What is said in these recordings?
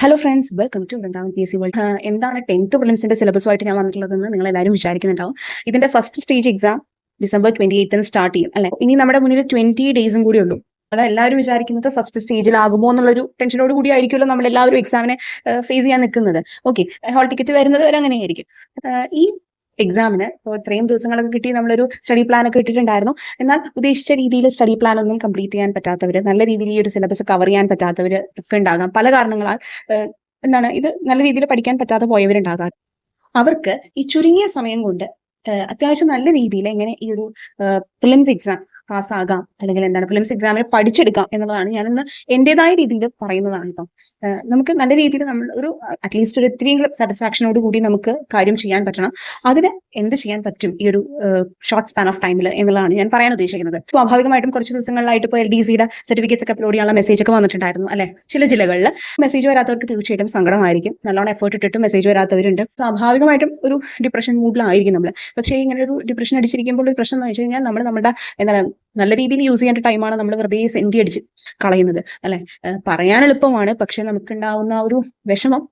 Hello friends, welcome to Vrindavan PSC world. എന്താണ് 10th പ്രിലിംസിന്റെ സിലബസുമായിട്ട് ഞാൻ വന്നിട്ടുള്ളതെന്ന് നിങ്ങൾ എല്ലാവരും വിചാരിക്കുന്നുണ്ടാവും. ഇതിന്റെ first stage exam December 28 start ചെയ്യും അല്ലെ. ഇനി നമ്മുടെ മുന്നിൽ 20 ഡേയ്സും കൂടി ഉള്ളൂ. എല്ലാവരും വിചാരിക്കുന്നത് ഫസ്റ്റ് സ്റ്റേജിലാകുമോ എന്നുള്ളൊരു ടെൻഷനോട് കൂടി ആയിരിക്കുമല്ലോ നമ്മൾ എല്ലാവരും എക്സാമിനെ ഫേസ് ചെയ്യാൻ നിൽക്കുന്നത്. ഓക്കെ, ഹാൾ ടിക്കറ്റ് വരുന്നത് വരെ അങ്ങനെയായിരിക്കും. ഈ എക്സാമിന് ഇത്രയും ദിവസങ്ങളൊക്കെ കിട്ടി നമ്മളൊരു സ്റ്റഡി പ്ലാൻ ഒക്കെ ഇട്ടിട്ടുണ്ടായിരുന്നു. എന്നാൽ ഉദ്ദേശിച്ച രീതിയിൽ സ്റ്റഡി പ്ലാൻ ഒന്നും കംപ്ലീറ്റ് ചെയ്യാൻ പറ്റാത്തവർ, നല്ല രീതിയിൽ ഈ ഒരു സിലബസ് കവർ ചെയ്യാൻ പറ്റാത്തവർ ഒക്കെ ഉണ്ടാകാം. പല കാരണങ്ങളാൽ ഇത് നല്ല രീതിയിൽ പഠിക്കാൻ പറ്റാതെ പോയവരുണ്ടാകാം. അവർക്ക് ഈ ചുരുങ്ങിയ സമയം കൊണ്ട് അത്യാവശ്യം നല്ല രീതിയിൽ എങ്ങനെ ഈ ഒരു പ്രിലിംസ് എക്സാം പാസ്സാകാം, അല്ലെങ്കിൽ പ്രിലിംസ് എക്സാമിനെ പഠിച്ചെടുക്കാം എന്നുള്ളതാണ് ഞാനിന്ന് എന്റേതായ രീതിയിൽ പറയുന്നതാണ്. കേട്ടോ, നമുക്ക് നല്ല രീതിയിൽ നമ്മൾ ഒരു അറ്റ്ലീസ്റ്റ് ഒരു ഇത്തിരിയെങ്കിലും സാറ്റിസ്ഫാക്ഷനോട് കൂടി നമുക്ക് കാര്യം ചെയ്യാൻ പറ്റണം. അതിന് എന്ത് ചെയ്യാൻ പറ്റും ഈ ഒരു ഷോർട്ട് സ്പാൻ ഓഫ് ടൈമിൽ എന്നുള്ളതാണ് ഞാൻ പറയാൻ ഉദ്ദേശിക്കുന്നത്. സ്വാഭാവികമായിട്ടും കുറച്ച് ദിവസങ്ങളിലായിട്ട് ഇപ്പോൾ LDCയുടെ സർട്ടിഫിക്കറ്റ്സ് ഒക്കെ അപ്ലോഡ് ചെയ്യാനുള്ള മെസ്സേജ് ഒക്കെ വന്നിട്ടുണ്ടായിരുന്നു അല്ലെ. ചില ജില്ലകളിൽ മെസ്സേജ് വരാത്തവർക്ക് തീർച്ചയായിട്ടും സങ്കടമായിരിക്കും. നല്ലോണം എഫേർട്ട് ഇട്ടിട്ട് മെസ്സേജ് വരാത്തവരുണ്ട്. സ്വാഭാവികമായിട്ടും ഒരു ഡിപ്രഷൻ മൂഡിലായിരിക്കും നമ്മൾ. പക്ഷേ ഇങ്ങനെ ഒരു ഡിപ്രഷൻ അടിച്ചിരിക്കുമ്പോൾ ഒരു പ്രശ്നം എന്ന് വെച്ച് കഴിഞ്ഞാൽ നമ്മുടെ നല്ല രീതിയിൽ യൂസ് ചെയ്യേണ്ട ടൈമാണ് നമ്മൾ വെറുതെ സെന്റി അടിച്ച് കളയുന്നത് അല്ലെ. പറയാൻ എളുപ്പമാണ്, പക്ഷെ നമുക്കുണ്ടാവുന്ന ഒരു വിഷമം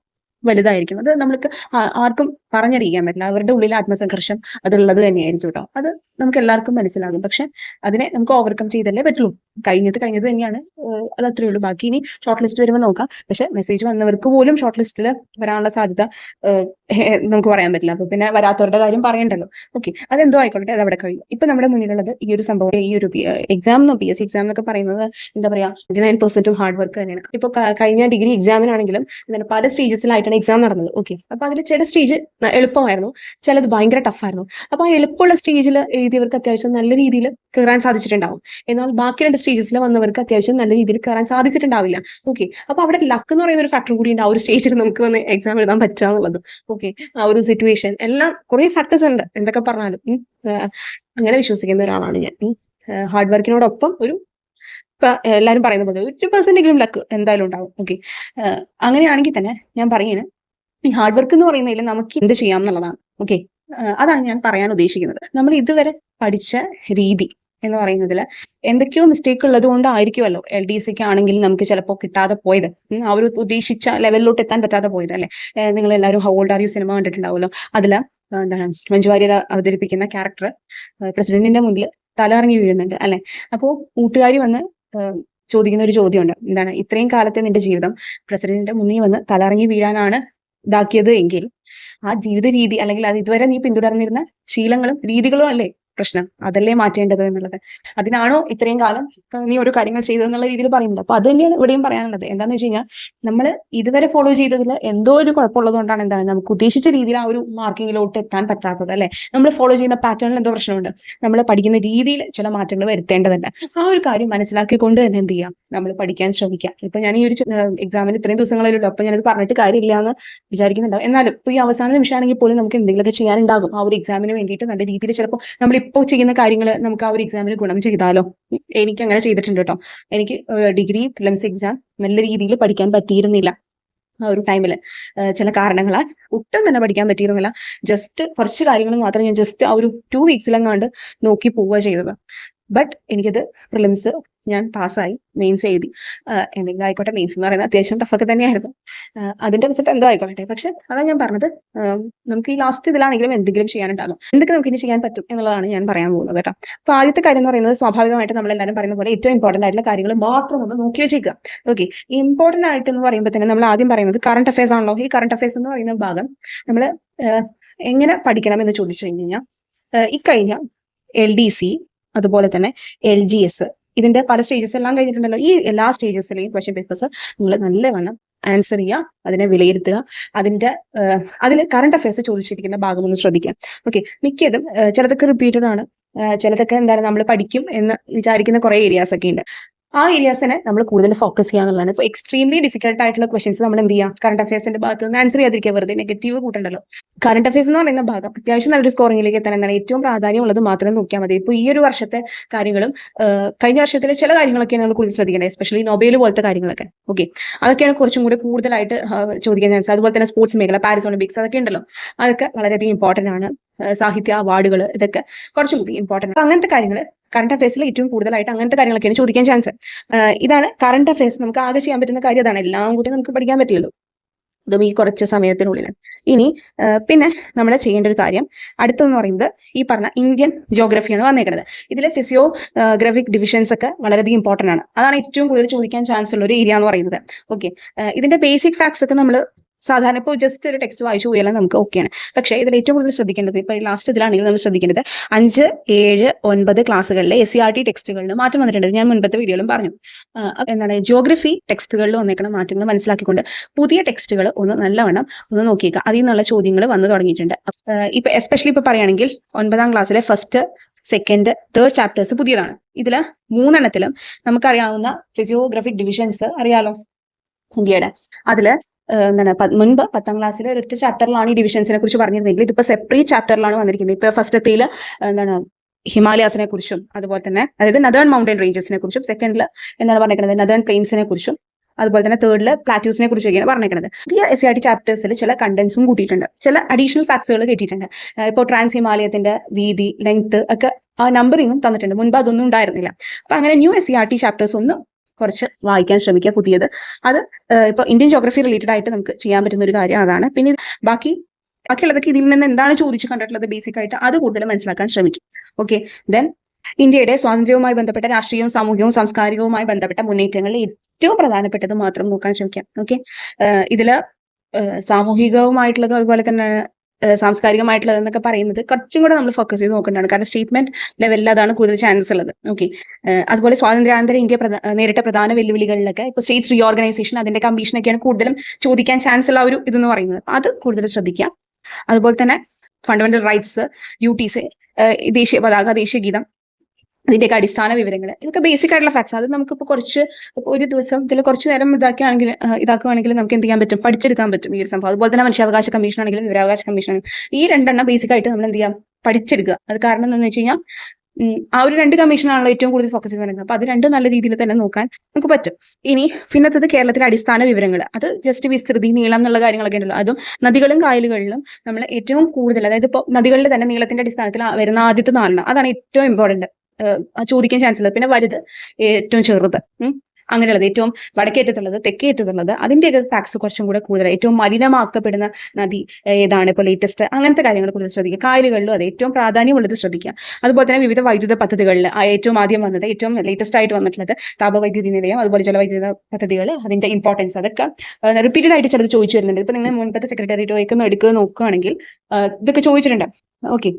വലുതായിരിക്കും. അത് നമ്മൾക്ക് ആർക്കും പറഞ്ഞറിയിക്കാൻ പറ്റില്ല. അവരുടെ ഉള്ളിൽ ആത്മസംഘർഷം അതുള്ളത് തന്നെയായിരിക്കും കേട്ടോ. അത് നമുക്ക് എല്ലാവർക്കും മനസ്സിലാകും. പക്ഷെ അതിനെ നമുക്ക് ഓവർകം ചെയ്തല്ലേ പറ്റുള്ളൂ. കഴിഞ്ഞത് തന്നെയാണ്. അത് അത്രേ ഉള്ളൂ. ബാക്കി ഇനി ഷോർട്ട് ലിസ്റ്റ് വരുമ്പോൾ നോക്കാം. പക്ഷെ മെസ്സേജ് വന്നവർക്ക് പോലും ഷോർട്ട് ലിസ്റ്റിൽ വരാനുള്ള സാധ്യത നമുക്ക് പറയാൻ പറ്റില്ല. അപ്പൊ പിന്നെ വരാത്തവരുടെ കാര്യം പറയണ്ടല്ലോ. ഓക്കെ, അതെന്തോ ആയിക്കോട്ടെ, അത് അവിടെ കഴിയും. ഇപ്പൊ നമ്മുടെ മുന്നിലുള്ളത് ഈ ഒരു സംഭവം, ഈ ഒരു എക്സാം PSC എക്സാം എന്നൊക്കെ പറയുന്നത് 99% ഹാർഡ് വർക്ക് തന്നെയാണ്. ഇപ്പൊ കഴിഞ്ഞ ഡിഗ്രി എക്സാമിനാണെങ്കിലും പല സ്റ്റേജസിലായിട്ടാണ് എക്സാം നടന്നത്. ഓക്കെ, അപ്പൊ അതിൽ ചില സ്റ്റേജ് എളുപ്പമായിരുന്നു, ചിലത് ഭയങ്കര ടഫായിരുന്നു. അപ്പൊ ആ എളുപ്പമുള്ള സ്റ്റേജിൽ എഴുതിയവർക്ക് അത്യാവശ്യം നല്ല രീതിയിൽ കയറാൻ സാധിച്ചിട്ടുണ്ടാവും. എന്നാൽ ബാക്കി 2 സ്റ്റേജസിൽ വന്നവർക്ക് അത്യാവശ്യം നല്ല രീതിയിൽ കയറാൻ സാധിച്ചിട്ടുണ്ടാവില്ല. ഓക്കെ, അപ്പൊ അവിടെ ലക്ക് എന്ന് പറയുന്ന ഒരു ഫാക്ടർ കൂടി ഉണ്ട് ആ ഒരു സ്റ്റേജിൽ നമുക്ക് വന്ന് എക്സാം എഴുതാൻ പറ്റുക എന്നുള്ളത്. ഓക്കെ, ആ ഒരു സിറ്റുവേഷൻ എല്ലാം കുറെ ഫാക്ടേഴ്സ് ഉണ്ട്. എന്തൊക്കെ പറഞ്ഞാലും അങ്ങനെ വിശ്വസിക്കുന്ന ഒരാളാണ് ഞാൻ. ഹാർഡ് വർക്കിനോടൊപ്പം ഒരു എല്ലാവരും പറയുന്ന പോലെ 1% ലക്ക് എന്തായാലും ഉണ്ടാവും. ഓക്കെ, അങ്ങനെയാണെങ്കിൽ തന്നെ ഞാൻ പറയുന്നത് ഈ ഹാർഡ് വർക്ക് എന്ന് പറയുന്നതിൽ നമുക്ക് എന്ത് ചെയ്യാം എന്നുള്ളതാണ്. ഓക്കെ, അതാണ് ഞാൻ പറയാൻ ഉദ്ദേശിക്കുന്നത്. നമ്മൾ ഇതുവരെ പഠിച്ച രീതി എന്ന് പറയുന്നതിൽ എന്തൊക്കെയോ മിസ്റ്റേക്ക് ഉള്ളത് കൊണ്ടായിരിക്കുമല്ലോ LDCക്ക് ആണെങ്കിൽ നമുക്ക് ചിലപ്പോൾ കിട്ടാതെ പോയത്, ആ ഒരു ഉദ്ദേശിച്ച ലെവലിലോട്ട് എത്താൻ പറ്റാതെ പോയത് അല്ലെ. നിങ്ങൾ എല്ലാവരും how old are you cinema കണ്ടിട്ടുണ്ടാവുമല്ലോ. അതിൽ മഞ്ജു വാര്യർ അവതരിപ്പിക്കുന്ന ക്യാരക്ടർ പ്രസിഡന്റിന്റെ മുന്നിൽ തലകറങ്ങി വീഴുന്നുണ്ട് അല്ലെ. അപ്പോൾ കൂട്ടുകാരി വന്ന് ചോദിക്കുന്ന ഒരു ചോദ്യമുണ്ട്, ഇത്രയും കാലത്തെ നിന്റെ ജീവിതം പ്രസിഡന്റിന്റെ മുന്നിൽ വന്ന് തലകറങ്ങി വീഴാനാണ് ഇതാക്കിയത് എങ്കിൽ ആ ജീവിത രീതി, അല്ലെങ്കിൽ അത് ഇതുവരെ നീ പിന്തുടർന്നിരുന്ന ശീലങ്ങളും രീതികളും അല്ലേ പ്രശ്നം, അതല്ലേ മാറ്റേണ്ടത് എന്നുള്ളത്. അതിനാണോ ഇത്രയും കാലം നീ ഓരോ കാര്യങ്ങൾ ചെയ്തതെന്നുള്ള രീതിയിൽ പറയുന്നത്. അപ്പൊ അത് തന്നെയാണ് ഇവിടെയും പറയാനുള്ളത്. എന്താണെന്ന് വെച്ച് കഴിഞ്ഞാൽ നമ്മൾ ഇതുവരെ ഫോളോ ചെയ്തതിൽ എന്തോ ഒരു കുഴപ്പമുള്ളത് കൊണ്ടാണ് നമുക്ക് ഉദ്ദേശിച്ച രീതിയിൽ ആ ഒരു മാർക്കിങ്ങിലോട്ട് എത്താൻ പറ്റാത്തത് അല്ലെ. നമ്മൾ ഫോളോ ചെയ്യുന്ന പാറ്റേണിൽ എന്തോ പ്രശ്നമുണ്ട്. നമ്മൾ പഠിക്കുന്ന രീതിയിൽ ചില മാറ്റങ്ങൾ വരുത്തേണ്ടതുണ്ട്. ആ ഒരു കാര്യം മനസ്സിലാക്കിക്കൊണ്ട് തന്നെ എന്ത് ചെയ്യാം, നമ്മൾ പഠിക്കാൻ ശ്രമിക്കാം. ഇപ്പൊ ഞാൻ ഈ ഒരു എക്സാമിന് ഇത്രയും ദിവസങ്ങളിലുള്ളൂ, അപ്പൊ ഞാനത് പറഞ്ഞിട്ട് കാര്യമില്ല എന്ന് വിചാരിക്കുന്നുണ്ടാവും. എന്നാലും ഇപ്പൊ ഈ അവസാന നിമിഷമാണെങ്കിൽ പോലും നമുക്ക് എന്തെങ്കിലുമൊക്കെ ചെയ്യാനുണ്ടാകും. ആ ഒരു എക്സാമിന് വേണ്ടിയിട്ട് നല്ല രീതിയിൽ ചിലപ്പോൾ നമ്മൾ ഇപ്പോൾ ചെയ്യുന്ന കാര്യങ്ങൾ നമുക്ക് ആ ഒരു എക്സാമിന് ഗുണം ചെയ്താലോ. എനിക്ക് അങ്ങനെ ചെയ്തിട്ടുണ്ട് കേട്ടോ. എനിക്ക് ഡിഗ്രി പ്രിലിംസ് എക്സാം നല്ല രീതിയിൽ പഠിക്കാൻ പറ്റിയിരുന്നില്ല. ആ ഒരു ടൈമിൽ ചില കാരണങ്ങളാൽ ഒട്ടും തന്നെ പഠിക്കാൻ പറ്റിയിരുന്നില്ല. ജസ്റ്റ് കുറച്ച് കാര്യങ്ങൾ മാത്രം ഞാൻ ജസ്റ്റ് ആ ഒരു 2 വീക്സിലെങ്ങാണ്ട് നോക്കി പോവുക ചെയ്തത്. ബട്ട് എനിക്കത് പ്രിലിംസ് ഞാൻ പാസ്സായി, മെയിൻസ് എഴുതി. എന്തെങ്കിലും ആയിക്കോട്ടെ, മെയിൻസ് എന്ന് പറയുന്നത് അത്യാവശ്യം ടഫൊക്കെ തന്നെയായിരുന്നു. അതിന്റെ റിസൾട്ട് എന്തോ ആയിക്കോട്ടെ. പക്ഷെ അതാ ഞാൻ പറഞ്ഞത്, നമുക്ക് ഈ ലാസ്റ്റ് ഇതിലാണെങ്കിലും എന്തെങ്കിലും ചെയ്യാനുണ്ടാകും. എന്തൊക്കെ നമുക്ക് ഇനി ചെയ്യാൻ പറ്റും എന്നുള്ളതാണ് ഞാൻ പറയാൻ പോകുന്നത് കേട്ടോ. അപ്പൊ ആദ്യത്തെ കാര്യം എന്ന് പറയുന്നത്, സ്വാഭാവികമായിട്ട് നമ്മളെല്ലാവരും പറയുന്ന പോലെ ഏറ്റവും ഇമ്പോർട്ടന്റ് ആയിട്ടുള്ള കാര്യങ്ങൾ മാത്രം ഒന്ന് നോക്കി വെച്ചേക്കുക. ഓക്കെ, ഇമ്പോർട്ടന്റ് ആയിട്ട് എന്ന് പറയുമ്പോൾ തന്നെ നമ്മൾ ആദ്യം പറയുന്നത് കറണ്ട് അഫയേഴ്സ് ആണല്ലോ. ഈ കറണ്ട് അഫയേഴ്സ് എന്ന് പറയുന്ന ഭാഗം നമ്മൾ എങ്ങനെ പഠിക്കണം എന്ന് ചോദിച്ചു കഴിഞ്ഞാൽ, ഈ കഴിഞ്ഞ LDC അതുപോലെ തന്നെ LGS ഇതിന്റെ പല സ്റ്റേജസ് എല്ലാം കഴിഞ്ഞിട്ടുണ്ടല്ലോ. ഈ എല്ലാ സ്റ്റേജസിലെയും ക്വസ്റ്റ്യൻ പേപ്പേഴ്സ് നിങ്ങൾ നല്ലവണ്ണം ആൻസർ ചെയ്യുക, അതിനെ വിലയിരുത്തുക. അതിൽ കറണ്ട് അഫയേഴ്സ് ചോദിച്ചിരിക്കുന്ന ഭാഗം ഒന്ന് ശ്രദ്ധിക്കുക. ഓക്കെ, മിക്കതും ചിലതൊക്കെ റിപ്പീറ്റഡ് ആണ്, ചിലതൊക്കെ നമ്മൾ പഠിക്കും എന്ന് വിചാരിക്കുന്ന കുറെ ഏരിയാസ് ഒക്കെ ഉണ്ട്. ആ ഏരിയാസിനെ നമ്മൾ കൂടുതൽ ഫോക്കസ് ചെയ്യുക എന്നുള്ളതാണ്. ഇപ്പോൾ എക്സ്ട്രീംലി ഡിഫിക്കൽട്ട് ആയിട്ടുള്ള ക്വസ്റ്റൻസ് നമ്മൾ എന്ത് ചെയ്യുക, കറണ്ട് അഫയേഴ്സിന്റെ ഭാഗത്ത് നിന്ന് ആൻസർ ചെയ്യാതിരിക്കുക, വെറുതെ നെഗറ്റീവ് കൂട്ടണ്ടല്ലോ. കറണ്ട് അഫയേഴ്സ് എന്ന് പറയുന്ന ഭാഗം അത്യാവശ്യം നല്ലൊരു സ്കോറിംഗിലേക്ക് എത്താൻ ഏറ്റവും പ്രാധാന്യമുള്ളത് മാത്രം നോക്കിയാൽ മതി. ഇപ്പോൾ ഈ ഒരു വർഷത്തെ കാര്യങ്ങളും കഴിഞ്ഞ വർഷത്തിലെ ചില കാര്യങ്ങളൊക്കെയാണ് നമ്മൾ കൂടുതൽ ശ്രദ്ധിക്കേണ്ടത്, എസ്പെഷ്യലി നൊബേൽ പോലത്തെ കാര്യങ്ങളൊക്കെ. ഓക്കെ, അതൊക്കെയാണ് കുറച്ചും കൂടി കൂടുതലായിട്ട് ചോദിക്കാൻ ചാൻസ്. അതുപോലെ തന്നെ സ്പോർട്സ് മേഖല, പാരീസ് ഒളിമ്പിക്സ് അതൊക്കെ ഉണ്ടല്ലോ, അതൊക്കെ വളരെയധികം ഇമ്പോർട്ടന്റ് ആണ്. സാഹിത്യ അവാർഡുകൾ, ഇതൊക്കെ കുറച്ചും കൂടി ഇമ്പോർട്ടന്റ്. അങ്ങനത്തെ കാര്യങ്ങൾ കറണ്ട് അഫയേഴ്സിൽ ഏറ്റവും കൂടുതലായിട്ട് അങ്ങനത്തെ കാര്യങ്ങളൊക്കെയാണ് ചോദിക്കാൻ ചാൻസ്. ഇതാണ് കറണ്ട് അഫയേഴ്സ്. നമുക്ക് ആകെ ചെയ്യാൻ പറ്റുന്ന കാര്യം അതാണ്. എല്ലാം കൂടി നമുക്ക് പഠിക്കാൻ പറ്റില്ലല്ലോ. അതും ഈ കുറച്ച് സമയത്തിനുള്ളിൽ. ഇനി പിന്നെ നമ്മൾ ചെയ്യേണ്ട ഒരു കാര്യം അടുത്തെന്ന് പറയുന്നത് ഈ പറഞ്ഞ ഇന്ത്യൻ ജോഗ്രഫിയാണ് വന്നേക്കുന്നത്. ഇതിലെ ഫിസിയോഗ്രാഫിക് ഡിവിഷൻസ് ഒക്കെ വളരെയധികം ഇമ്പോർട്ടൻ്റ് ആണ്. അതാണ് ഏറ്റവും കൂടുതൽ ചോദിക്കാൻ ചാൻസ് ഉള്ള ഒരു ഏരിയ എന്ന് പറയുന്നത്. ഓക്കെ, ഇതിന്റെ ബേസിക് ഫാക്ട്സ് ഒക്കെ നമ്മൾ സാധാരണ ഇപ്പോൾ ജസ്റ്റ് ഒരു ടെക്സ്റ്റ് വായിച്ചു പോയാൽ നമുക്ക് ഓക്കെയാണ്. പക്ഷേ ഇതിൽ ഏറ്റവും കൂടുതൽ ശ്രദ്ധിക്കേണ്ടത് ഇപ്പോൾ ലാസ്റ്റ് ഇതിലാണെങ്കിൽ നമ്മൾ ശ്രദ്ധിക്കേണ്ടത് 5, 7, 9 ക്ലാസ്സുകളിലെ SCERT ടെക്സ്റ്റുകളിൽ മാറ്റം വന്നിട്ടുണ്ട്. ഞാൻ മുൻപത്തെ വീഡിയോയിലും പറഞ്ഞു. എന്താണ് ജിയോഗ്രഫി ടെക്സ്റ്റുകളിൽ വന്നേക്കുന്ന മാറ്റങ്ങൾ മനസ്സിലാക്കിക്കൊണ്ട് പുതിയ ടെക്സ്റ്റുകൾ ഒന്ന് നല്ലവണ്ണം ഒന്ന് നോക്കിയേക്കുക. അതിൽ നിന്നുള്ള ചോദ്യങ്ങൾ വന്നു തുടങ്ങിയിട്ടുണ്ട്. ഇപ്പൊ എസ്പെഷ്യലി ഇപ്പൊ പറയുകയാണെങ്കിൽ 9ാം ക്ലാസ്സിലെ ഫസ്റ്റ്, സെക്കൻഡ്, തേർഡ് ചാപ്റ്റേഴ്സ് പുതിയതാണ്. ഇതിൽ 3 നമുക്കറിയാവുന്ന ഫിസിയോഗ്രാഫിക് ഡിവിഷൻസ് അറിയാലോ ഇന്ത്യയുടെ. അതില് എന്താണ് മുൻപ് 10ാം ക്ലാസ്സിലെ ഒരൊറ്റ ചാപ്റ്ററിലാണ് ഈ ഡിവിഷൻസിനെ കുറിച്ച് പറഞ്ഞിരുന്നെങ്കിൽ ഇതിപ്പോ സെപ്പറേറ്റ് ചാപ്റ്ററിലാണ് വന്നിരിക്കുന്നത്. ഇപ്പൊ ഫസ്റ്റത്തേൽ എന്താണ് ഹിമാലയാസിനെ കുറിച്ചും അതുപോലെ തന്നെ അതായത് നദേൺ മൗണ്ടൻ റേഞ്ചസിനെ കുറിച്ചും, സെക്കൻഡിൽ എന്താണ് പറഞ്ഞിരിക്കുന്നത് നദേൺ പ്ലെയിൻസിനെ കുറിച്ചും, അതുപോലെ തന്നെ തേർഡിൽ പ്ലാറ്റ്യൂസിനെ കുറിച്ചൊക്കെയാണ് പറഞ്ഞിരിക്കുന്നത്. പുതിയ SCERT ചാപ്റ്റേഴ്സിൽ ചില കണ്ടന്റ്സും കൂട്ടിയിട്ടുണ്ട്, ചില അഡീഷണൽ ഫാക്ട്സുകൾ കയറ്റിയിട്ടുണ്ട്. ഇപ്പോൾ ട്രാൻസ് ഹിമാലയത്തിന്റെ വീതി, ലെങ്ത് ഒക്കെ ആ നമ്പറിങ്ങും തന്നിട്ടുണ്ട്. മുൻപ് അതൊന്നും ഉണ്ടായിരുന്നില്ല. അപ്പൊ അങ്ങനെ ന്യൂ SCERT ചാപ്റ്റേഴ്സ് ഒന്ന് കുറച്ച് വായിക്കാൻ ശ്രമിക്കുക പുതിയത്. അത് ഇപ്പോൾ ഇന്ത്യൻ ജോഗ്രഫി റിലേറ്റഡ് ആയിട്ട് നമുക്ക് ചെയ്യാൻ പറ്റുന്ന ഒരു കാര്യം അതാണ്. പിന്നെ ബാക്കിയുള്ളതൊക്കെ ഇതിൽ നിന്ന് എന്താണ് ചോദിച്ചു കണ്ടിട്ടുള്ളത് ബേസിക് ആയിട്ട് അത് കൂടുതൽ മനസ്സിലാക്കാൻ ശ്രമിക്കും. ഓക്കെ, ദെൻ ഇന്ത്യയുടെ സ്വാതന്ത്ര്യവുമായി ബന്ധപ്പെട്ട രാഷ്ട്രീയവും സാമൂഹികവും സാംസ്കാരികവുമായി ബന്ധപ്പെട്ട മുന്നേറ്റങ്ങളിൽ ഏറ്റവും പ്രധാനപ്പെട്ടത് മാത്രം നോക്കാൻ ശ്രമിക്കാം. ഓക്കെ, ഇതില് സാമൂഹികവുമായിട്ടുള്ളതും അതുപോലെ തന്നെ സാംസ്കാരികമായിട്ടുള്ളത് എന്നൊക്കെ പറയുന്നത് കുറച്ചും കൂടെ നമ്മൾ ഫോക്കസ് ചെയ്ത് നോക്കേണ്ടതാണ്. കാരണം സ്റ്റേറ്റ്മെന്റ് ലെവലിൽ അതാണ് കൂടുതൽ ചാൻസസ് ഉള്ളത്. ഓക്കെ, അതുപോലെ സ്വാതന്ത്ര്യാനന്തര ഇന്ത്യ നേരിട്ട പ്രധാന വെല്ലുവിളികളിലൊക്കെ ഇപ്പോൾ സ്റ്റേറ്റ്സ് റീഓർഗനൈസേഷൻ, അതിന്റെ കമ്മീഷനൊക്കെയാണ് കൂടുതലും ചോദിക്കാൻ ചാൻസ് ഉള്ള ഒരു ഇതെന്ന് പറയുന്നത്. അത് കൂടുതൽ ശ്രദ്ധിക്കാം. അതുപോലെ തന്നെ ഫണ്ടമെന്റൽ റൈറ്റ്സ്, ഡ്യൂട്ടീസ്, ദേശീയ പതാക, ദേശീയ ഗീതം, അതിന്റെയൊക്കെ അടിസ്ഥാന വിവരങ്ങൾ, ഇതൊക്കെ ബേസിക് ആയിട്ടുള്ള ഫാക്ട്സ്. അത് നമുക്കിപ്പോൾ ഒരു ദിവസം ഇതിൽ കുറച്ച് നേരം ഇതാക്കുകയാണെങ്കിൽ നമുക്ക് എന്ത് ചെയ്യാൻ പറ്റും, പഠിച്ചെടുക്കാൻ പറ്റും ഈ ഒരു സംഭവം. അതുപോലെ തന്നെ മനുഷ്യാവകാശ കമ്മീഷൻ ആണെങ്കിലും വിവരാവകാശ കമ്മീഷൻ, ഈ 2 ബേസിക് ആയിട്ട് നമ്മൾ എന്ത് ചെയ്യാം, പഠിച്ചെടുക്കുക. അത് കാരണം എന്താണെന്ന് വെച്ച് കഴിഞ്ഞാൽ ആ ഒരു 2 കമ്മീഷനാണല്ലോ ഏറ്റവും കൂടുതൽ ഫോക്കസ് ചെയ്ത് പറയുന്നത്. അപ്പൊ അത് 2 നല്ല രീതിയിൽ തന്നെ നോക്കാൻ നമുക്ക് പറ്റും. ഇനി പിന്നത്തത് കേരളത്തിലെ അടിസ്ഥാന വിവരങ്ങൾ. അത് ജസ്റ്റ് വിസ്തൃതി, നീളം എന്നുള്ള കാര്യങ്ങളൊക്കെ ഉണ്ടല്ലോ. അതും നദികളും കായലുകളിലും നമ്മൾ ഏറ്റവും കൂടുതൽ, അതായത് ഇപ്പോൾ നദികളുടെ തന്നെ നീളത്തിന്റെ അടിസ്ഥാനത്തിൽ വരുന്ന ആദ്യത്തെ 4 അതാണ് ഏറ്റവും ഇമ്പോർട്ടന്റ് ചോദിക്കാൻ ചാൻസ് ഉള്ളത്. പിന്നെ വലുത്, ഏറ്റവും ചെറുത്, അങ്ങനെയുള്ളത്, ഏറ്റവും വടക്കേറ്റത്തുള്ളത്, തെക്കേറ്റത്തുള്ളത്, അതിൻ്റെയൊക്കെ ഫാക്ട്സ് കുറച്ചും കൂടെ കൂടുതൽ. ഏറ്റവും മലിനമാക്കപ്പെടുന്ന നദി ഏതാണ്, ഇപ്പോൾ ലേറ്റസ്റ്റ്, അങ്ങനത്തെ കാര്യങ്ങൾ കൂടുതൽ ശ്രദ്ധിക്കുക. കായലുകളിലും അത് ഏറ്റവും പ്രാധാന്യമുള്ളത് ശ്രദ്ധിക്കുക. അതുപോലെ തന്നെ വിവിധ വൈദ്യുത പദ്ധതികളിൽ ഏറ്റവും ആദ്യം വന്നത്, ഏറ്റവും ലേറ്റസ്റ്റ് ആയിട്ട് വന്നിട്ടുള്ളത് താപവൈദ്യുതി നിലയം, അതുപോലെ ജലവൈദ്യുത പദ്ധതികൾ, അതിന്റെ ഇമ്പോർട്ടൻസ് അതൊക്കെ റിപ്പീറ്റഡ് ആയിട്ട് ചിലത് ചോദിച്ചു വരുന്നുണ്ട്. ഇപ്പൊ നിങ്ങൾ മുൻപത്തെ സെക്രട്ടേറിയറ്റ് വയ്ക്കുന്ന എടുക്കുക നോക്കുകയാണെങ്കിൽ ഇതൊക്കെ ചോദിച്ചിട്ടുണ്ട്. ഓക്കെ,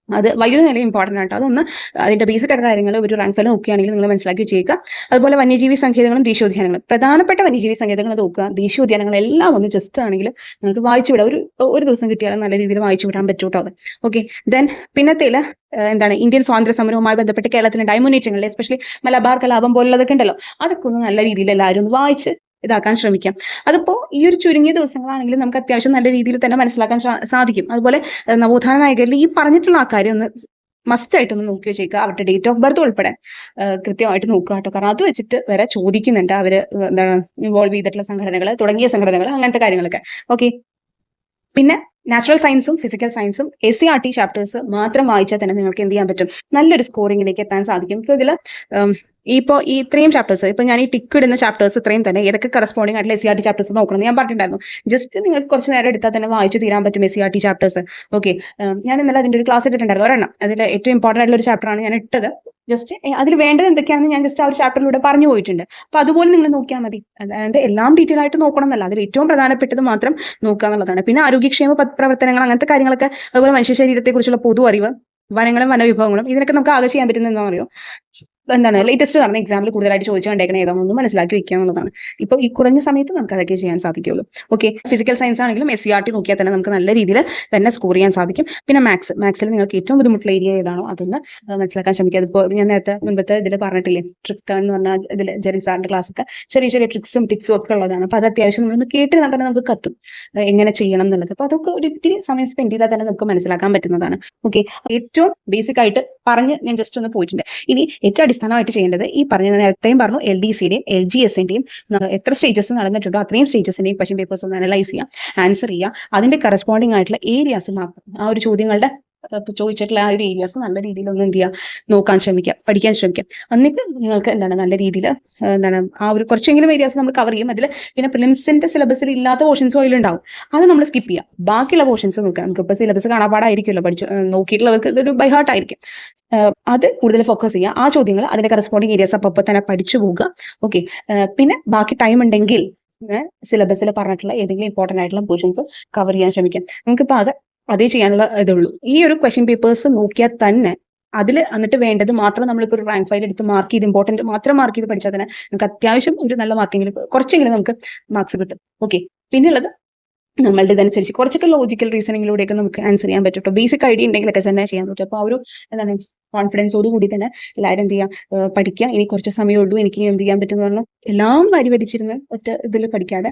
അത് വൈദ്യുതി നിലയം ഇമ്പോർട്ടൻ്റ് ആട്ടോ. അതൊന്ന് അതിന്റെ ബേസിക് ആയിട്ട് കാര്യങ്ങൾ ഒരു റാങ്ക് ഫലം നോക്കുകയാണെങ്കിൽ നിങ്ങൾ മനസ്സിലാക്കി വെച്ചേക്കുക. അതുപോലെ വന്യജീവി സങ്കേതങ്ങളും ദേശീയോദ്യാനങ്ങളും, പ്രധാനപ്പെട്ട വന്യജീവി സങ്കേതങ്ങൾ നോക്കുക. ദേശീയോദ്യാനങ്ങൾ എല്ലാം ഒന്ന് ജസ്റ്റ് ആണെങ്കിലും നിങ്ങൾക്ക് വായിച്ചു വിടാം. ഒരു ദിവസം കിട്ടിയാലും നല്ല രീതിയിൽ വായിച്ചു വിടാൻ പറ്റൂട്ടോ അത്. ഓക്കെ, ദെൻ പിന്നത്തേല് എന്താണ് ഇന്ത്യൻ സ്വാതന്ത്ര്യ സമരവുമായി ബന്ധപ്പെട്ട് കേരളത്തിലുണ്ടായ മുന്നേറ്റങ്ങളിൽ, എസ്പെഷ്യലി മലബാർ കലാപം പോലുള്ളതൊക്കെ ഉണ്ടല്ലോ, അതൊക്കെ ഒന്ന് നല്ല രീതിയിൽ എല്ലാവരും ഒന്ന് വായിച്ച് ഇതാക്കാൻ ശ്രമിക്കാം. അതിപ്പോ ഈ ഒരു ചുരുങ്ങിയ ദിവസങ്ങളാണെങ്കിലും നമുക്ക് അത്യാവശ്യം നല്ല രീതിയിൽ തന്നെ മനസ്സിലാക്കാൻ സാധിക്കും. അതുപോലെ നവോത്ഥാന നായകരിൽ ഈ പറഞ്ഞിട്ടുള്ള ആ കാര്യം ഒന്ന് മസ്റ്റ് ആയിട്ടൊന്ന് നോക്കി വെച്ചേക്കുക. അവരുടെ ഡേറ്റ് ഓഫ് ബർത്ത് ഉൾപ്പെടെ കൃത്യമായിട്ട് നോക്കുക കേട്ടോ. കാരണം അത് വെച്ചിട്ട് വരെ ചോദിക്കുന്നുണ്ട് അവര് എന്താണ് ഇൻവോൾവ് ചെയ്തിട്ടുള്ള സംഘടനകൾ, തുടങ്ങിയ സംഘടനകൾ, അങ്ങനത്തെ കാര്യങ്ങളൊക്കെ. ഓക്കെ, പിന്നെ നാച്ചുറൽ സയൻസും ഫിസിക്കൽ സയൻസും SCERT ചാപ്റ്റേഴ്സ് മാത്രം വായിച്ചാൽ തന്നെ നിങ്ങൾക്ക് എന്ത് ചെയ്യാൻ പറ്റും, നല്ലൊരു സ്കോറിങ്ങിലേക്ക് എത്താൻ സാധിക്കും. ഇപ്പോൾ ഇതിൽ ഇപ്പോൾ ഈ ഇത്രയും ചാപ്റ്റേഴ്സ്, ഇപ്പൊ ഞാൻ ഈ ടിക്ക് ഇടുന്ന ചാപ്റ്റേഴ്സ് ഇത്രയും തന്നെ ഏതൊക്കെ കറസ്പോണ്ടിങ് ആയിട്ടുള്ള SCERT ചാപ്റ്റേഴ്സ് നോക്കണം ഞാൻ പറഞ്ഞിട്ടുണ്ടായിരുന്നു. ജസ്റ്റ് നിങ്ങൾക്ക് കുറച്ച് നേരം എടുത്താൽ തന്നെ വായിച്ചു തീരാൻ പറ്റും SCERT ചാപ്റ്റേഴ്സ്. ഓക്കെ, ഞാൻ ഇന്നലെ അതിന്റെ ഒരു ക്ലാസ് ഇട്ടിട്ടുണ്ടായിരുന്നു, ഒരെണ്ണം. അതിൽ ഏറ്റവും ഇമ്പോർട്ടൻ്റ് ആയിട്ടുള്ള ഒരു ചാപ്റ്ററാണ് ഞാൻ ഇട്ടത്. ജസ്റ്റ് അതിൽ വേണ്ടത് എന്തൊക്കെയാണെന്ന് ഞാൻ ജസ്റ്റ് ആ ഒരു ചാപ്റ്ററിലൂടെ പറഞ്ഞു പോയിട്ടുണ്ട്. അപ്പൊ അതുപോലെ നിങ്ങൾ നോക്കിയാൽ മതി. അതായത് എല്ലാം ഡീറ്റെയിൽ ആയിട്ട് നോക്കണം എന്നല്ല, അതിൽ ഏറ്റവും പ്രധാനപ്പെട്ടത് മാത്രം നോക്കുക എന്നുള്ളതാണ്. പിന്നെ ആരോഗ്യക്ഷേമ പ്രവർത്തനങ്ങൾ, അങ്ങനത്തെ കാര്യങ്ങളൊക്കെ, അതുപോലെ മനുഷ്യ ശരീരത്തെ കുറിച്ചുള്ള പൊതു അറിവ്, വനങ്ങളും വനവിഭവങ്ങളും, ഇതിനൊക്കെ നമുക്ക് ആകെ ചെയ്യാൻ പറ്റുന്ന എന്താണെന്ന് അറിയോ, എന്താണ് ലേറ്റസ്റ്റ് നടന്ന എക്സാമിൽ കൂടുതലായിട്ട് ചോദിച്ചു കണ്ടേക്കണേ ഏതാണെന്ന് മനസ്സിലാക്കി വെക്കുക എന്നുള്ളതാണ്. ഇപ്പോൾ ഈ കുറഞ്ഞ സമയത്ത് നമുക്ക് അതൊക്കെ ചെയ്യാൻ സാധിക്കുള്ളൂ. ഓക്കെ, ഫിസിക്കൽ സയൻസ് ആണെങ്കിലും SCERT നോക്കിയാൽ തന്നെ നമുക്ക് നല്ല രീതിയിൽ തന്നെ സ്കോർ ചെയ്യാൻ സാധിക്കും. പിന്നെ മാത്സിൽ നിങ്ങൾക്ക് ഏറ്റവും ബുദ്ധിമുട്ടുള്ള ഏരിയ ഏതാണോ അതൊന്ന് മനസ്സിലാക്കാൻ ശ്രമിക്കുക. അതിപ്പോൾ ഞാൻ മുൻപത്തെ ഇതിൽ പറഞ്ഞിട്ടില്ലേ, ട്രിക്ക് എന്ന് പറഞ്ഞാൽ ഇതിൽ ജെറിൻ സാറിന്റെ ക്ലാസ് ഒക്കെ ചെറിയ ചെറിയ ട്രിക്സും ടിപ്സും ഒക്കെ ഉള്ളതാണ്. അപ്പോൾ അത് അത്യാവശ്യം നമ്മളൊന്ന് കേട്ടിരുന്നാൽ തന്നെ നമുക്ക് കത്തും എങ്ങനെ ചെയ്യണം എന്നുള്ളത്. അപ്പോൾ അതൊക്കെ ഒരു ഇത്തിരി സമയം സ്പെൻഡ് ചെയ്താൽ തന്നെ നമുക്ക് മനസ്സിലാക്കാൻ പറ്റുന്നതാണ്. ഓക്കെ, ഏറ്റവും ബേസിക് ആയിട്ട് പറഞ്ഞ് ഞാൻ ജസ്റ്റ് ഒന്ന് പോയിട്ടുണ്ട്. ഇനി ഏറ്റവും അടിസ്ഥാനമായിട്ട് ചെയ്യേണ്ടത് ഈ പറഞ്ഞ നേരത്തെയും പറഞ്ഞു LDCയുടെയും LGSന്റെയും എത്ര സ്റ്റേജസ് നടന്നിട്ടുണ്ടോ അത്രയും സ്റ്റേജസിന്റെയും ക്വസ്റ്റ്യൻ പേപ്പേഴ്സ് ഒന്ന് അനലൈസ് ചെയ്യാം, ആൻസർ ചെയ്യുക. അതിന്റെ കറസ്പോണ്ടിങ് ആയിട്ടുള്ള ഏരിയാസ് മാത്രം, ആ ഒരു ചോദ്യങ്ങളുടെ ചോദിച്ചിട്ടുള്ള ആ ഒരു ഏരിയാസ് നല്ല രീതിയിൽ ഒന്ന് എന്ത് ചെയ്യുക, നോക്കാൻ ശ്രമിക്കുക, പഠിക്കാൻ ശ്രമിക്കുക. എന്നിട്ട് നിങ്ങൾക്ക് എന്താണ് നല്ല രീതിയിൽ എന്താണ് ആ ഒരു കുറച്ചെങ്കിലും ഏരിയാസ് നമ്മൾ കവർ ചെയ്യും. അതിൽ പിന്നെ പ്രിലിംസിന്റെ സിലബസിൽ ഇല്ലാത്ത പോർഷൻസും അതിലുണ്ടാവും. അത് നമ്മൾ സ്കിപ്പ് ചെയ്യുക. ബാക്കിയുള്ള പോർഷൻസ് നോക്കുക. നമുക്കിപ്പോൾ സിലബസ് കാണാപ്പാടായിരിക്കുമല്ലോ നോക്കിയിട്ടുള്ളവർക്ക് ഇതൊരു ബൈ ഹാർട്ട് ആയിരിക്കും. അത് കൂടുതൽ ഫോക്കസ് ചെയ്യുക. ആ ചോദ്യങ്ങൾ അതിന്റെ കറസ്പോണ്ടിങ് ഏരിയാസ് അപ്പോൾ തന്നെ പഠിച്ചു പോകുക. ഓക്കെ. പിന്നെ ബാക്കി ടൈം ഉണ്ടെങ്കിൽ സിലബസിൽ പറഞ്ഞിട്ടുള്ള ഏതെങ്കിലും ഇമ്പോർട്ടൻ്റ് ആയിട്ടുള്ള പോർഷൻസ് കവർ ചെയ്യാൻ ശ്രമിക്കാം. നമുക്കിപ്പോൾ ആകെ അതേ ചെയ്യാനുള്ള ഇതുള്ളൂ. ഈ ഒരു ക്വസ്റ്റ്യൻ പേപ്പേഴ്സ് നോക്കിയാൽ തന്നെ അതിൽ എന്നിട്ട് വേണ്ടത് മാത്രം നമ്മളിപ്പോൾ ഒരു റാങ്ക് ഫയൽ എടുത്ത് മാർക്ക് ചെയ്ത് ഇമ്പോർട്ടൻറ്റ് മാത്രം മാർക്ക് ചെയ്ത് പഠിച്ചാൽ തന്നെ നമുക്ക് അത്യാവശ്യം ഒരു നല്ല മാർക്കെങ്കിലും കുറച്ചെങ്കിലും നമുക്ക് മാർക്സ് കിട്ടും. ഓക്കെ. പിന്നെയുള്ളത് നമ്മളുടെ ഇതനുസരിച്ച് കുറച്ചൊക്കെ ലോജിക്കൽ റീസണിങ്ങിലൂടെയൊക്കെ നമുക്ക് ആൻസർ ചെയ്യാൻ പറ്റും കേട്ടോ. ബേസിക് ഐഡിയ ഉണ്ടെങ്കിലൊക്കെ തന്നെ ചെയ്യാൻ പറ്റും. അപ്പോൾ ആ ഒരു എന്താണ് കോൺഫിഡൻസോട് കൂടി തന്നെ എല്ലാവരും എന്ത് ചെയ്യാം, പഠിക്കുക. ഇനി കുറച്ച് സമയമുള്ളൂ, എനിക്ക് എന്ത് ചെയ്യാൻ പറ്റും എന്ന് പറഞ്ഞാൽ എല്ലാം വരിച്ചിരുന്ന് ഒറ്റ ഇതിൽ പഠിക്കാതെ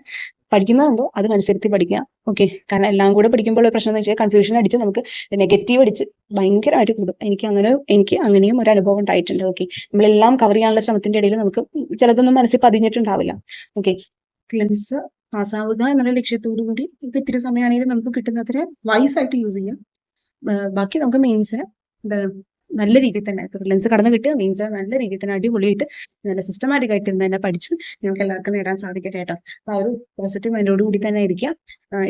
പഠിക്കുന്നതെന്തോ അത് മനസ്സിരുത്തി പഠിക്കുക. ഓക്കെ. കാരണം എല്ലാം കൂടെ പഠിക്കുമ്പോൾ ഒരു പ്രശ്നം എന്ന് വെച്ചാൽ കൺഫ്യൂഷൻ അടിച്ച് നമുക്ക് നെഗറ്റീവ് അടിച്ച് ഭയങ്കരമായിട്ട് കൂടും. എനിക്ക് അങ്ങനെയും ഒരു അനുഭവം ഉണ്ടായിട്ടുണ്ട്. ഓക്കെ. നമ്മളെല്ലാം കവർ ചെയ്യാനുള്ള ശ്രമത്തിന്റെ ഇടയിൽ നമുക്ക് ചിലതൊന്നും മനസ്സിൽ പതിഞ്ഞിട്ടുണ്ടാവില്ല. ഓക്കെ. ക്ലിംസ് പാസ്സാവുക എന്നുള്ള ലക്ഷ്യത്തോടു കൂടി ഇപ്പൊ ഇത്തിരി സമയമാണെങ്കിലും നമുക്ക് കിട്ടുന്നതിന് വൈസായിട്ട് യൂസ് ചെയ്യാം. ബാക്കി നമുക്ക് മെയിൻസിന് എന്താ നല്ല രീതിയിൽ തന്നെ പ്രിലിംസ് കടന്നു കിട്ടുക, മെയിൻസ് നല്ല രീതിയിൽ തന്നെ അടിപൊളിയായിട്ട് നല്ല സിസ്റ്റമാറ്റിക് ആയിട്ട് തന്നെ പഠിച്ച് നിങ്ങൾക്ക് എല്ലാവർക്കും നേടാൻ സാധിക്കട്ടെ കേട്ടോ. അപ്പൊ ആ ഒരു പോസിറ്റീവ് മൈൻഡോട് കൂടി തന്നെ ഇരിക്കുക.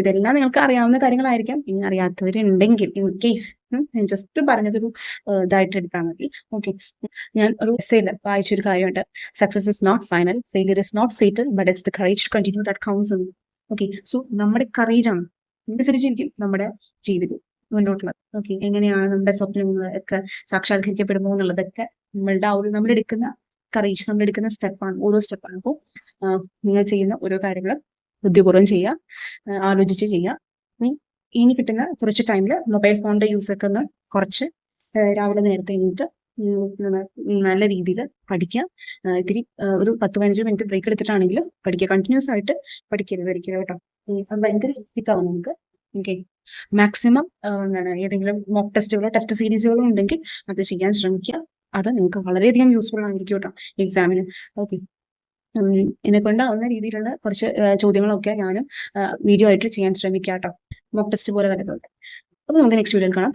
ഇതെല്ലാം നിങ്ങൾക്ക് അറിയാവുന്ന കാര്യങ്ങളായിരിക്കാം. ഇനി അറിയാത്തവരുണ്ടെങ്കിൽ ഇൻ കേസ് ഞാൻ ജസ്റ്റ് പറഞ്ഞതൊരു ഇതായിട്ട് എടുത്താൽ മതി. ഓക്കെ. ഞാൻ ഒരു എസ്സേയിൽ വായിച്ചൊരു കാര്യമുണ്ട്. Success is not final, failure is not fatal, but it's the courage to continue that counts. Okay. So നമ്മുടെ കറേജാണ് അനുസരിച്ചിരിക്കും നമ്മുടെ ജീവിതം മുന്നോട്ടുള്ളത്. ഓക്കെ. എങ്ങനെയാണ് നമ്മുടെ സ്വപ്നങ്ങൾ ഒക്കെ സാക്ഷാത്കരിക്കപ്പെടുമോ എന്നുള്ളതൊക്കെ നമ്മൾ എടുക്കുന്ന കറേജ്, നമ്മൾ എടുക്കുന്ന സ്റ്റെപ്പാണ്, ഓരോ സ്റ്റെപ്പാണ്. അപ്പോൾ നിങ്ങൾ ചെയ്യുന്ന ഓരോ കാര്യങ്ങളും ബുദ്ധിപൂർവ്വം ചെയ്യുക, ആലോചിച്ച് ചെയ്യുക. ഇനി കിട്ടുന്ന കുറച്ച് ടൈമിൽ മൊബൈൽ ഫോണിന്റെ യൂസ് ഒക്കെ ഒന്ന് കുറച്ച് രാവിലെ നേരത്തെ എണീറ്റ് നല്ല രീതിയിൽ പഠിക്കുക. ഇത്തിരി ഒരു 10-15 മിനിറ്റ് ബ്രേക്ക് എടുത്തിട്ടാണെങ്കിലും പഠിക്കുക. കണ്ടിന്യൂസ് ആയിട്ട് പഠിക്കരുത് കേട്ടോ. അത് ഭയങ്കര ഇതാവും നമുക്ക്. ഓക്കെ. മാക്സിമം എന്താണ് ഏതെങ്കിലും മോക്ക് ടെസ്റ്റുകളോ ടെസ്റ്റ് സീരീസുകളോ ഉണ്ടെങ്കിൽ അത് ചെയ്യാൻ ശ്രമിക്കുക. അത് നിങ്ങൾക്ക് വളരെയധികം യൂസ്ഫുൾ ആയിരിക്കും കേട്ടോ എക്സാമിന്. ഓക്കെ. എന്നെ കൊണ്ടാവുന്ന രീതിയിലുള്ള കുറച്ച് ചോദ്യങ്ങളൊക്കെ ഞാനും വീഡിയോ ആയിട്ട് ചെയ്യാൻ ശ്രമിക്കാം കേട്ടോ. മോക്ക് ടെസ്റ്റ് പോലെ വരുന്നുണ്ട്. അപ്പോൾ നമുക്ക് നെക്സ്റ്റ് വീഡിയോയിൽ കാണാം.